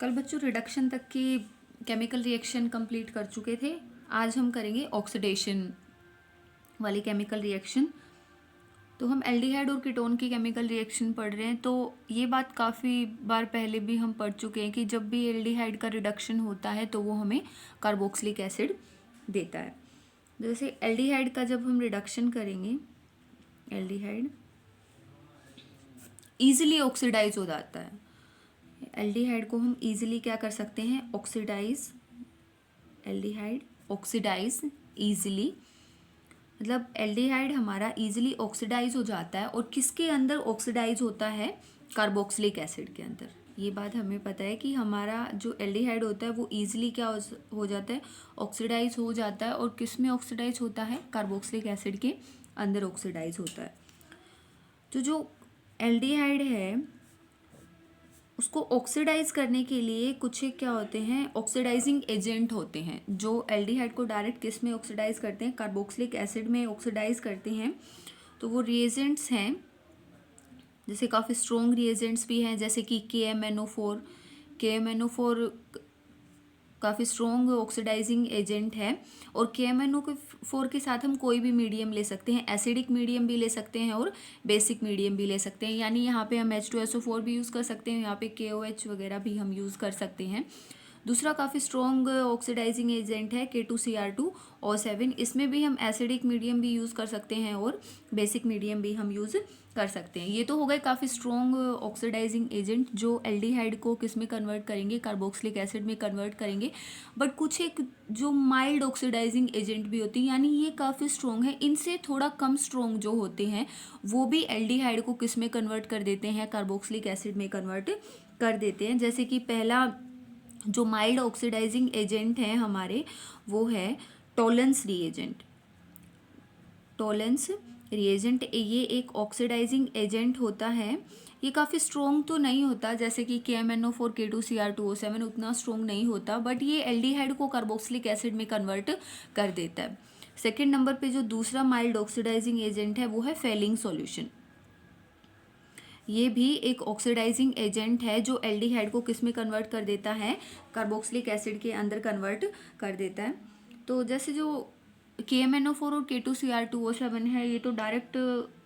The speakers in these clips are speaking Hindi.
कल बच्चों रिडक्शन तक की केमिकल रिएक्शन कंप्लीट कर चुके थे। आज हम करेंगे ऑक्सीडेशन वाली केमिकल रिएक्शन। तो हम एल्डिहाइड और कीटोन की केमिकल रिएक्शन पढ़ रहे हैं। तो ये बात काफ़ी बार पहले भी हम पढ़ चुके हैं कि जब भी एल्डिहाइड का रिडक्शन होता है तो वो हमें कार्बोक्सिलिक एसिड देता है। जैसे एल्डिहाइड का जब हम रिडक्शन करेंगे, एल्डिहाइड ईजिली ऑक्सीडाइज हो जाता है। एल्डिहाइड को हम ईजिली क्या कर सकते हैं, ऑक्सीडाइज, एल्डिहाइड ऑक्सीडाइज ईजिली, मतलब एल्डिहाइड हमारा ईजिली ऑक्सीडाइज हो जाता है। और किसके अंदर ऑक्सीडाइज होता है, कार्बोक्सिलिक एसिड के अंदर। ये बात हमें पता है कि हमारा जो एल्डिहाइड होता है वो ईजिली क्या हो जाता है, ऑक्सीडाइज हो जाता है। और किस में ऑक्सीडाइज होता है, कार्बोक्सिलिक एसिड के अंदर ऑक्सीडाइज होता है। तो जो एल्डिहाइड है उसको ऑक्सीडाइज करने के लिए कुछ एक क्या होते हैं, ऑक्सीडाइजिंग एजेंट होते हैं जो एल्डिहाइड को डायरेक्ट किस में ऑक्सीडाइज करते हैं, कार्बोक्सिलिक एसिड में ऑक्सीडाइज करते हैं। तो वो रिएजेंट्स हैं, जैसे काफ़ी स्ट्रॉन्ग रिएजेंट्स भी हैं, जैसे कि KMnO4। KMnO4 काफ़ी स्ट्रॉन्ग ऑक्सीडाइजिंग एजेंट है। और KMnO4 के साथ हम कोई भी मीडियम ले सकते हैं, एसिडिक मीडियम भी ले सकते हैं और बेसिक मीडियम भी ले सकते हैं। यानी यहाँ पे हम H2SO4 भी यूज़ कर सकते हैं, यहाँ पे KOH वगैरह भी हम यूज़ कर सकते हैं। दूसरा काफ़ी स्ट्रॉन्ग ऑक्सीडाइजिंग एजेंट है K2Cr2O7। इसमें भी हम एसिडिक मीडियम भी यूज़ कर सकते हैं और बेसिक मीडियम भी हम यूज़ कर सकते हैं। ये तो हो गए काफ़ी स्ट्रॉन्ग ऑक्सीडाइजिंग एजेंट जो एल्डिहाइड को किस में कन्वर्ट करेंगे, कार्बोक्सिलिक एसिड में कन्वर्ट करेंगे। बट कुछ एक जो माइल्ड ऑक्सीडाइजिंग एजेंट भी होती है, यानी ये काफ़ी स्ट्रॉन्ग है, इनसे थोड़ा कम स्ट्रॉन्ग जो होते हैं वो भी एल्डिहाइड को किस में कन्वर्ट कर देते हैं, कार्बोक्सिलिक एसिड में कन्वर्ट कर देते हैं। जैसे कि पहला जो माइल्ड ऑक्सीडाइजिंग एजेंट है हमारे, वो है टोलेंस रिएजेंट। टोलेंस रिएजेंट ये एक ऑक्सीडाइजिंग एजेंट होता है। ये काफ़ी स्ट्रॉन्ग तो नहीं होता, जैसे कि KMnO4 K2Cr2O7 उतना स्ट्रॉन्ग नहीं होता, बट ये एल्डिहाइड को कार्बोक्सिलिक एसिड में कन्वर्ट कर देता है। सेकेंड नंबर पे जो दूसरा माइल्ड ऑक्सीडाइजिंग एजेंट है वो है फेलिंग सॉल्यूशन। ये भी एक ऑक्सीडाइजिंग एजेंट है जो एल्डिहाइड को किस में कन्वर्ट कर देता है, कार्बोक्सिलिक एसिड के अंदर कन्वर्ट कर देता है। तो जैसे जो KMnO4 और K2Cr2O7 है, ये तो डायरेक्ट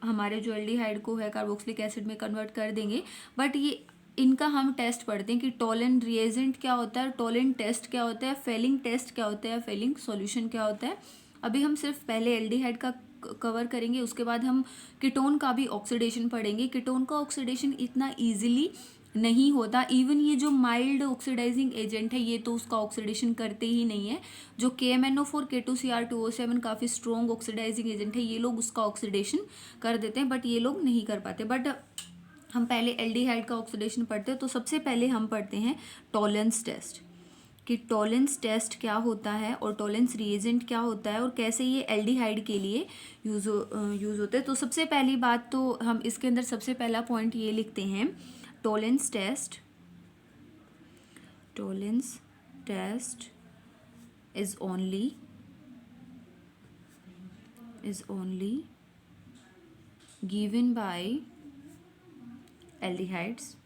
हमारे जो एल्डिहाइड को है कार्बोक्सिलिक एसिड में कन्वर्ट कर देंगे। बट ये इनका हम टेस्ट पढ़ते हैं कि टोलेंट रिएजेंट क्या होता है, टोलेंट टेस्ट क्या होता है, फेलिंग टेस्ट क्या होता है, फेलिंग सॉल्यूशन क्या होता है। अभी हम सिर्फ पहले एल्डिहाइड का कवर करेंगे, उसके बाद हम कीटोन का भी ऑक्सीडेशन पढ़ेंगे। कीटोन का ऑक्सीडेशन इतना इजीली नहीं होता, इवन ये जो माइल्ड ऑक्सीडाइजिंग एजेंट है ये तो उसका ऑक्सीडेशन करते ही नहीं है। जो KMnO4 K2Cr2O7 काफ़ी स्ट्रॉन्ग ऑक्सीडाइजिंग एजेंट है, ये लोग उसका ऑक्सीडेशन कर देते हैं, बट ये लोग नहीं कर पाते। बट हम पहले एल्डिहाइड का ऑक्सीडेशन पढ़ते हैं। तो सबसे पहले हम पढ़ते हैं टॉलेंस टेस्ट, कि टॉलेंस टेस्ट क्या होता है और टॉलेंस रिएजेंट क्या होता है और कैसे ये एल्डिहाइड के लिए यूज़ होते हैं। तो सबसे पहली बात तो हम इसके अंदर सबसे पहला पॉइंट ये लिखते हैं, Tollens test, Tollens test is only given by aldehydes.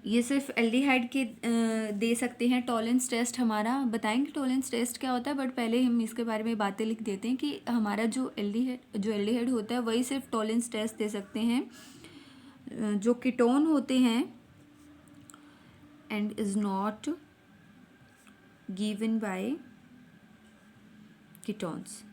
ये सिर्फ एल्डिहाइड के दे सकते हैं। टॉलेंस टेस्ट हमारा बताएंगे टॉलेंस टेस्ट क्या होता है, बट पहले हम इसके बारे में बातें लिख देते हैं कि हमारा जो एल्डिहाइड होता है वही सिर्फ टॉलेंस टेस्ट दे सकते हैं। जो कीटोन होते हैं and is not given by ketones.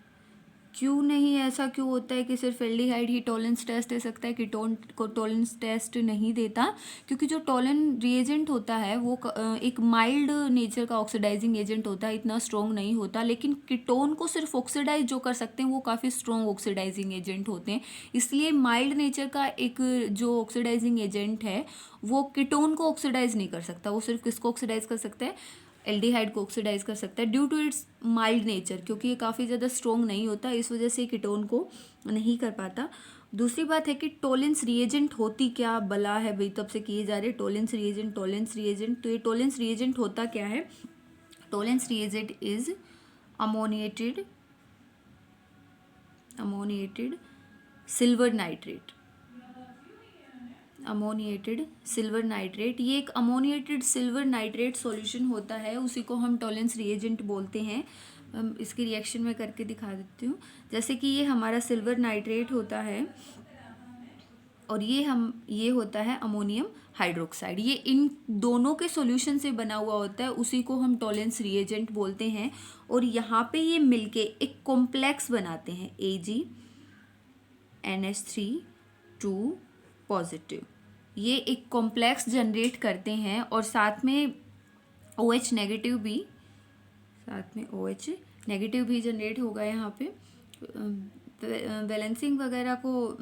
क्यों नहीं, ऐसा क्यों होता है कि सिर्फ एल्डिहाइड ही टॉलेंस टेस्ट दे सकता है, कीटोन को टॉलेंस टेस्ट नहीं देता? क्योंकि जो टॉलेंस रिएजेंट होता है वो एक माइल्ड नेचर का ऑक्सीडाइजिंग एजेंट होता है, इतना स्ट्रॉन्ग नहीं होता। लेकिन कीटोन को सिर्फ ऑक्सीडाइज जो कर सकते हैं वो काफ़ी स्ट्रॉन्ग ऑक्सीडाइजिंग एजेंट होते हैं। इसलिए माइल्ड नेचर का एक जो ऑक्सीडाइजिंग एजेंट है वो कीटोन को ऑक्सीडाइज नहीं कर सकता, वो सिर्फ किसको ऑक्सीडाइज कर सकता है, एल्डिहाइड को ऑक्सीडाइज कर सकता है due to its mild nature, क्योंकि ये काफ़ी ज़्यादा स्ट्रॉन्ग नहीं होता, इस वजह से कीटोन को नहीं कर पाता। दूसरी बात है कि टॉलेंस रिएजेंट होती क्या बला है भाई, तब से किए जा रहे टॉलेंस रिएजेंट टॉलेंस रिएजेंट। तो ये टॉलेंस रिएजेंट होता क्या है, Tollens reagent is ammoniated silver nitrate. Ammoniated silver nitrate, ये एक अमोनिएटेड सिल्वर नाइट्रेट सॉल्यूशन होता है, उसी को हम टॉलेंस रिएजेंट बोलते हैं। हम इसकी रिएक्शन में करके दिखा देती हूँ। जैसे कि ये हमारा सिल्वर नाइट्रेट होता है और ये होता है अमोनियम हाइड्रोक्साइड। ये इन दोनों के सॉल्यूशन से बना हुआ होता है, उसी को हम टॉलेंस रिएजेंट बोलते हैं। और यहाँ पे ये मिलके एक कॉम्प्लेक्स बनाते हैं, AgNH3 पॉजिटिव। ये एक कॉम्प्लेक्स जनरेट करते हैं और साथ में OH नेगेटिव भी जनरेट होगा यहाँ पे।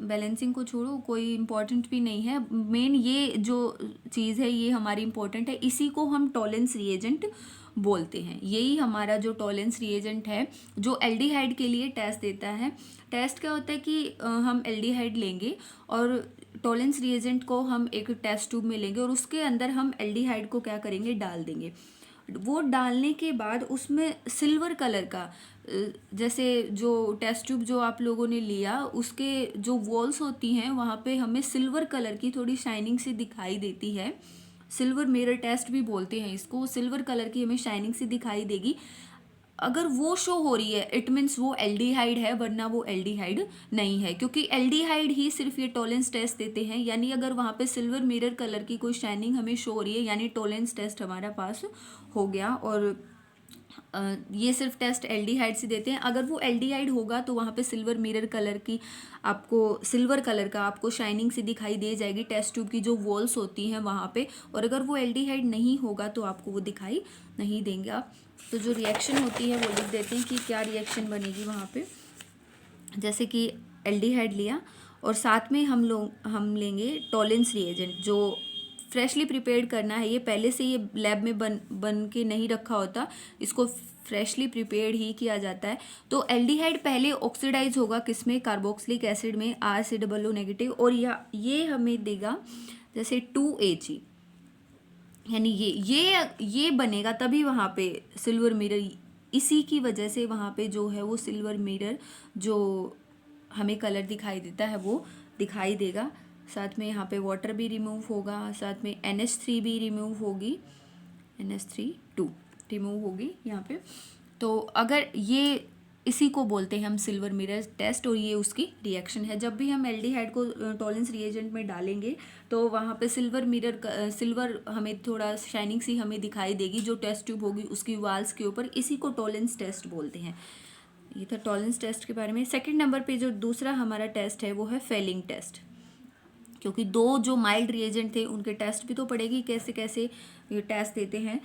बैलेंसिंग को छोड़ो, कोई इम्पोर्टेंट भी नहीं है। मेन ये जो चीज़ है ये हमारी इम्पोर्टेंट है, इसी को हम टॉलेंस रिएजेंट बोलते हैं। यही हमारा जो टॉलेंस रिएजेंट है जो एल्डिहाइड के लिए टेस्ट देता है। टेस्ट क्या होता है कि हम एल्डिहाइड लेंगे और टॉलेंस रिएजेंट को हम एक टेस्ट ट्यूब में लेंगे और उसके अंदर हम एल्डिहाइड को क्या करेंगे, डाल देंगे। वो डालने के बाद उसमें सिल्वर कलर का, जैसे जो टेस्ट ट्यूब जो आप लोगों ने लिया उसके जो वॉल्स होती हैं वहाँ पे हमें सिल्वर कलर की थोड़ी शाइनिंग सी दिखाई देती है। सिल्वर मिरर टेस्ट भी बोलते हैं इसको। सिल्वर कलर की हमें शाइनिंग सी दिखाई देगी। अगर वो शो हो रही है इट मीन्स वो एल्डिहाइड है, वरना वो एल्डिहाइड नहीं है, क्योंकि एल्डिहाइड ही सिर्फ ये टॉलेंस टेस्ट देते हैं। यानी अगर वहाँ पे सिल्वर मिरर कलर की कोई शाइनिंग हमें शो हो रही है यानी टॉलेंस टेस्ट हमारा पास हो गया। और ये सिर्फ टेस्ट एल्डिहाइड से देते हैं। अगर वो एल्डिहाइड होगा तो वहाँ पे सिल्वर मिरर कलर की आपको, सिल्वर कलर का आपको शाइनिंग सी दिखाई दे जाएगी टेस्ट ट्यूब की जो वॉल्स होती हैं वहाँ पे। और अगर वो एल्डिहाइड नहीं होगा तो आपको वो दिखाई नहीं देंगे। आप तो जो रिएक्शन होती है वो लिख देते हैं कि क्या रिएक्शन बनेगी वहाँ पे। जैसे कि एल्डिहाइड लिया और साथ में हम लेंगे टॉलेंस रिएजेंट जो फ्रेशली प्रिपेयर्ड करना है। ये पहले से ये लैब में बन के नहीं रखा होता, इसको फ्रेशली प्रिपेयर्ड ही किया जाता है। तो एल्डिहाइड पहले ऑक्सीडाइज होगा किसमें, कार्बोक्सिलिक एसिड में, RCOO नेगेटिव। और ये हमें देगा जैसे 2Ag, यानी ये बनेगा तभी वहाँ पे सिल्वर मिरर, इसी की वजह से वहाँ पे जो है वो सिल्वर मिरर जो हमें कलर दिखाई देता है वो दिखाई देगा। साथ में यहाँ पे वाटर भी रिमूव होगा, साथ में NH3 भी रिमूव होगी, NH3 रिमूव होगी यहाँ पे। तो अगर ये इसी को बोलते हैं हम सिल्वर मिरर टेस्ट और ये उसकी रिएक्शन है। जब भी हम एल्डिहाइड को टॉलेंस रिएजेंट में डालेंगे तो वहाँ पे सिल्वर हमें थोड़ा शाइनिंग सी हमें दिखाई देगी जो टेस्ट ट्यूब होगी उसकी वाल्स के ऊपर, इसी को टॉलेंस टेस्ट बोलते हैं। ये था टॉलेंस टेस्ट के बारे में। सेकंड नंबर पे जो दूसरा हमारा टेस्ट है वो है फेलिंग टेस्ट, क्योंकि दो जो माइल्ड रिएजेंट थे उनके टेस्ट भी तो पड़ेगी कैसे कैसे ये टेस्ट देते हैं।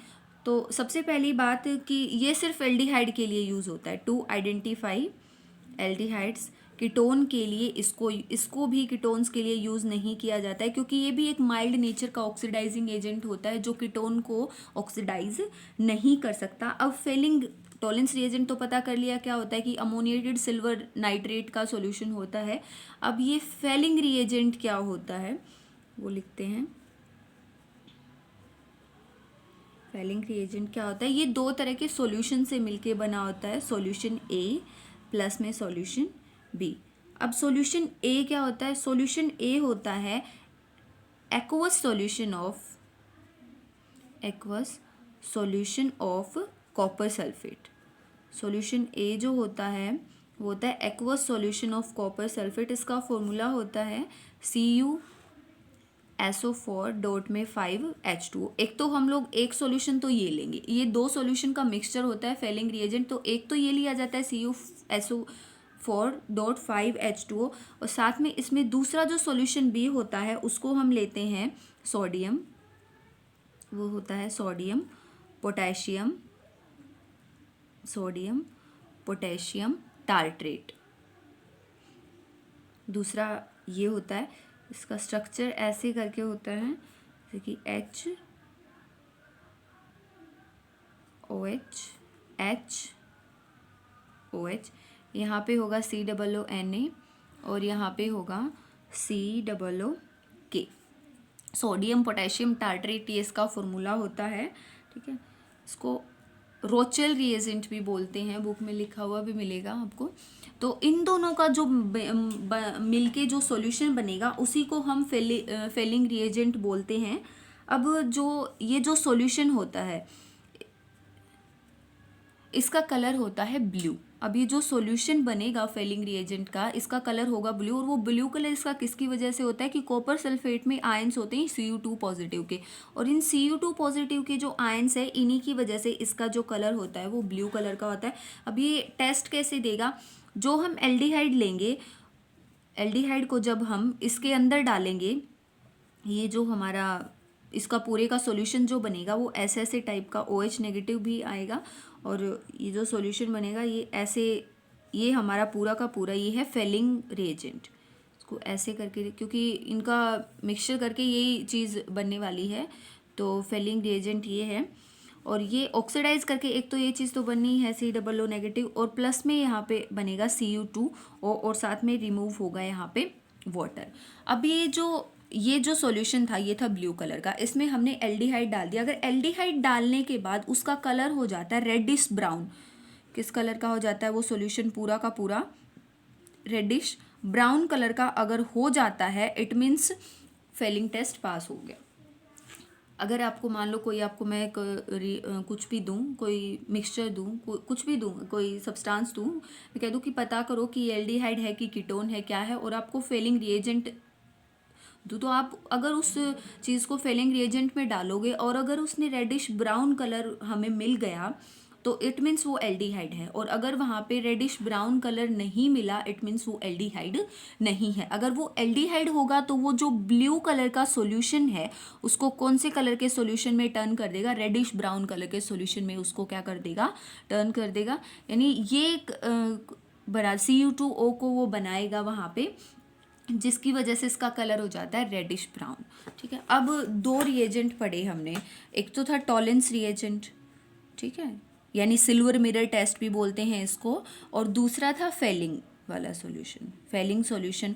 तो सबसे पहली बात कि ये सिर्फ एल्डिहाइड के लिए यूज़ होता है, टू आइडेंटिफाई एल्डिहाइड्स। कीटोन के लिए इसको भी कीटोन्स के लिए यूज़ नहीं किया जाता है, क्योंकि ये भी एक माइल्ड नेचर का ऑक्सीडाइजिंग एजेंट होता है जो कीटोन को ऑक्सीडाइज नहीं कर सकता। अब फेलिंग टॉलेंस रिएजेंट तो पता कर लिया क्या होता है कि अमोनिएटेड सिल्वर नाइट्रेट का सॉल्यूशन होता है। अब ये फेलिंग रिएजेंट क्या होता है वो लिखते हैं। फेलिंग रिएजेंट क्या होता है, ये दो तरह के सॉल्यूशन से मिलके बना होता है, सॉल्यूशन A प्लस में सॉल्यूशन B। अब सॉल्यूशन A क्या होता है, सॉल्यूशन A होता है aqueous solution of copper sulphate. Solution A जो होता है वो होता है aqueous solution of copper sulphate. इसका फॉर्मूला होता है CuSO4 एक तो हम लोग एक सॉल्यूशन तो ये लेंगे, ये दो सॉल्यूशन का मिक्सचर होता है फेलिंग रिएजेंट, तो एक तो ये लिया जाता है CuSO4.5H2O और साथ में इसमें दूसरा जो सॉल्यूशन B होता है उसको हम लेते हैं सोडियम, वो होता है सोडियम पोटेशियम टार्ट्रेट। दूसरा ये होता है, इसका स्ट्रक्चर ऐसे करके होता है जैसे कि HOH, यहाँ पे होगा COONA और यहाँ पे होगा COOK। सोडियम पोटेशियम टार्ट्रेट ये इसका फॉर्मूला होता है, ठीक है। इसको रोचेल रिएजेंट भी बोलते हैं, बुक में लिखा हुआ भी मिलेगा आपको। तो इन दोनों का जो मिलके जो सॉल्यूशन बनेगा उसी को हम फेलिंग रिएजेंट बोलते हैं। अब जो ये जो सॉल्यूशन होता है इसका कलर होता है ब्लू। अब ये जो सॉल्यूशन बनेगा फेलिंग रिएजेंट का, इसका कलर होगा ब्लू। और वो ब्लू कलर इसका किसकी वजह से होता है कि कॉपर सल्फेट में आयंस होते हैं Cu2 पॉजिटिव के, और इन Cu2 पॉजिटिव के जो आयंस है इन्हीं की वजह से इसका जो कलर होता है वो ब्लू कलर का होता है। अब ये टेस्ट कैसे देगा, जो हम एल्डिहाइड लेंगे, एल्डिहाइड को जब हम इसके अंदर डालेंगे, ये जो हमारा इसका पूरे का सॉल्यूशन जो बनेगा वो ऐसे टाइप का OH नेगेटिव भी आएगा, और ये जो सॉल्यूशन बनेगा ये ऐसे, ये हमारा पूरा का पूरा ये है फेलिंग रिएजेंट। इसको ऐसे करके, क्योंकि इनका मिक्सचर करके यही चीज़ बनने वाली है, तो फेलिंग रिएजेंट ये है। और ये ऑक्सीडाइज करके एक तो ये चीज़ तो बननी है COO नेगेटिव, और प्लस में यहाँ पे बनेगा Cu2 और साथ में रिमूव होगा यहाँ पे वाटर। अब ये जो सॉल्यूशन था ये था ब्लू कलर का, इसमें हमने एल्डिहाइड डाल दिया। अगर एल्डिहाइड डालने के बाद उसका कलर हो जाता है रेडिश ब्राउन, किस कलर का हो जाता है वो सॉल्यूशन पूरा का पूरा रेडिश ब्राउन कलर का अगर हो जाता है, it means Fehling test pass हो गया। अगर आपको मान लो कोई आपको मैं कुछ भी दूं, कोई मिक्सचर दूं, कुछ भी दूं, कोई सब्सटेंस दूं, मैं कह दूं कि पता करो कि एल्डिहाइड है कि कीटोन है क्या है, और आपको फेलिंग रिएजेंट दूं, तो आप अगर उस चीज़ को फेलिंग रिएजेंट में डालोगे और अगर उसने रेडिश ब्राउन कलर हमें मिल गया तो इट मीन्स वो एल्डिहाइड है, और अगर वहाँ पे रेडिश ब्राउन कलर नहीं मिला इट मीन्स वो एल्डिहाइड नहीं है। अगर वो एल्डिहाइड होगा तो वो जो ब्लू कलर का सॉल्यूशन है उसको कौन से कलर के सॉल्यूशन में टर्न कर देगा, रेडिश ब्राउन कलर के सॉल्यूशन में उसको क्या कर देगा, टर्न कर देगा। यानी ये एक बड़ा Cu2O को वो बनाएगा वहाँ पे, जिसकी वजह से इसका कलर हो जाता है रेडिश ब्राउन। ठीक है, अब दो रिएजेंट पढ़े हमने, एक तो था टॉलेंस रिएजेंट, ठीक है, यानी सिल्वर मिरर टेस्ट भी बोलते हैं इसको, और दूसरा था फेलिंग वाला सॉल्यूशन, फेलिंग सॉल्यूशन।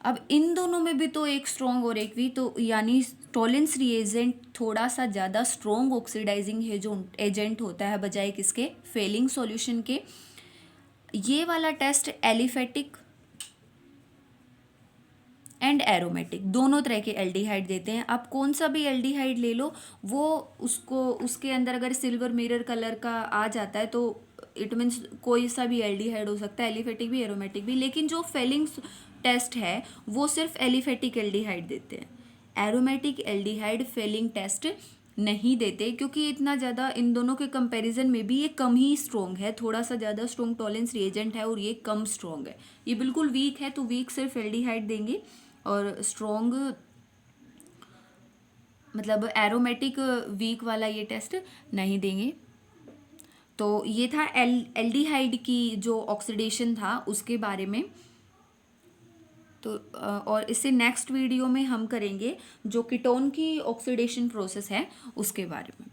अब इन दोनों में भी तो एक स्ट्रॉन्ग और एक वीक, तो यानी टॉलेंस रिएजेंट थोड़ा सा ज़्यादा स्ट्रॉन्ग ऑक्सीडाइजिंग है जो एजेंट होता है बजाय किसके, फेलिंग सॉल्यूशन के। ये वाला टेस्ट एलिफेटिक एंड एरोमेटिक दोनों तरह के एल्डिहाइड देते हैं। आप कौन सा भी एल्डिहाइड ले लो, वो उसको उसके अंदर अगर सिल्वर मिरर कलर का आ जाता है तो इट मीन्स कोई सा भी एल्डिहाइड हो सकता है, एलिफेटिक भी एरोमेटिक भी। लेकिन जो फेलिंग टेस्ट है वो सिर्फ एलिफेटिक एल्डिहाइड देते हैं, एरोमेटिक एल्डिहाइड फेलिंग टेस्ट नहीं देते, क्योंकि इतना ज़्यादा इन दोनों के कंपैरिजन में भी ये कम ही स्ट्रॉन्ग है, थोड़ा सा ज़्यादा स्ट्रॉन्ग टॉलेंस रिएजेंट है और ये कम स्ट्रॉन्ग है। ये बिल्कुल वीक है तो वीक सिर्फ एल्डिहाइड देंगे, और स्ट्रॉन्ग मतलब एरोमेटिक वीक वाला ये टेस्ट नहीं देंगे। तो ये था एल्डिहाइड की जो ऑक्सीडेशन था उसके बारे में। तो और इससे नेक्स्ट वीडियो में हम करेंगे जो कीटोन की ऑक्सीडेशन प्रोसेस है उसके बारे में।